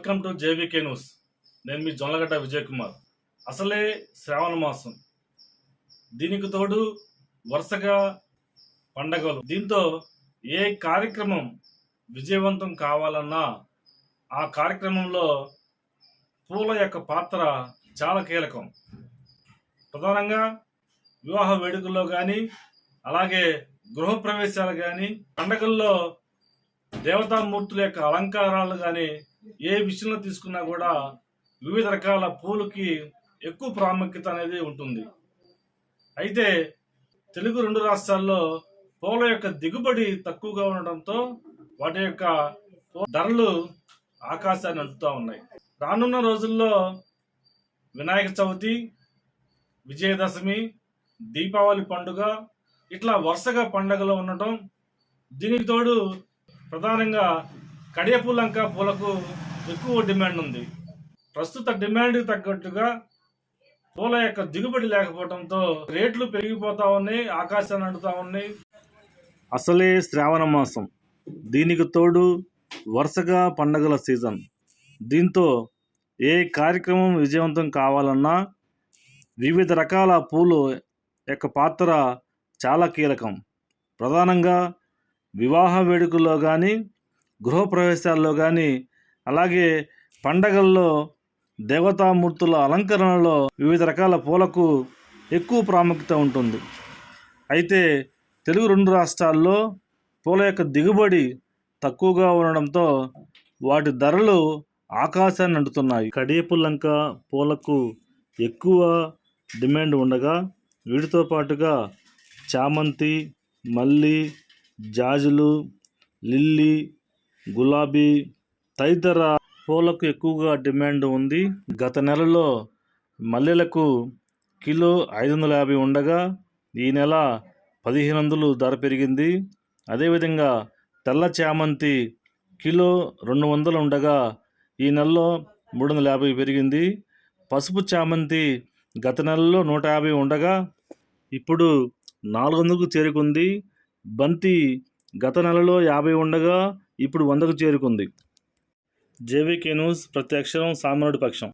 Welcome to JBK news. నేను మీ జొన్నలగడ్డ విజయ్ కుమార్. అసలే శ్రావణ మాసం, దీనికి తోడు వరుసగా పండగలు. దీంతో ఏ కార్యక్రమం విజయవంతం కావాలన్నా ఆ కార్యక్రమంలో పూల యొక్క పాత్ర చాలా కీలకం. ప్రధానంగా వివాహ వేడుకల్లో కానీ, అలాగే గృహప్రవేశాలు కానీ, పండగల్లో దేవతామూర్తుల యొక్క అలంకారాలు కానీ ఏ విషయంలో తీసుకున్నా కూడా వివిధ రకాల పూలకి ఎక్కువ ప్రాముఖ్యత అనేది ఉంటుంది. అయితే తెలుగు 2 రాష్ట్రాల్లో పూల యొక్క దిగుబడి తక్కువగా ఉండడంతో వాటి యొక్క ధరలు ఆకాశాన్ని అంటుతూ ఉన్నాయి. రానున్న రోజుల్లో వినాయక చవితి, విజయదశమి, దీపావళి పండుగ ఇట్లా వరుసగా పండుగలు ఉండటం, దీనికి తోడు ప్రధానంగా కడియపూలంక పూలకు ఎక్కువ డిమాండ్ ఉంది. ప్రస్తుత డిమాండ్కి తగ్గట్టుగా పూల యొక్క దిగుబడి లేకపోవడంతో రేట్లు పెరిగిపోతా ఉన్నాయి, ఆకాశాన్ని అంటుతా ఉన్నాయి. అసలే శ్రావణ మాసం, దీనికి తోడు వరుసగా పండగల సీజన్. దీంతో ఏ కార్యక్రమం విజయవంతం కావాలన్నా వివిధ రకాల పూలు యొక్క పాత్ర చాలా కీలకం. ప్రధానంగా వివాహ వేడుకల్లో కానీ, గృహప్రవేశాల్లో కానీ, అలాగే పండగల్లో దేవతామూర్తుల అలంకరణలో వివిధ రకాల పూలకు ఎక్కువ ప్రాముఖ్యత ఉంటుంది. అయితే తెలుగు 2 రాష్ట్రాల్లో పూల యొక్క దిగుబడి తక్కువగా ఉండడంతో వాటి ధరలు ఆకాశాన్ని అంటుతున్నాయి. కడియపుల్లంక పూలకు ఎక్కువ డిమాండ్ ఉండగా, వీటితో పాటుగా చామంతి, మల్లి, జాజులు, లిల్లీ, గులాబీ తదితర పూలకు ఎక్కువగా డిమాండ్ ఉంది. గత నెలలో మల్లెలకు కిలో 550 ఉండగా ఈ నెల 1500 ధర పెరిగింది. అదేవిధంగా తెల్ల చామంతి కిలో 200 ఉండగా ఈ నెలలో 350 పెరిగింది. పసుపు చామంతి గత నెలలో 150 ఉండగా ఇప్పుడు 400కు చేరుకుంది. బంతి గత నెలలో 50 ఉండగా ఇప్పుడు 100కు చేరుకుంది. జేబీకే న్యూస్, ప్రతి అక్షరం సామాన్యుడి పక్షం.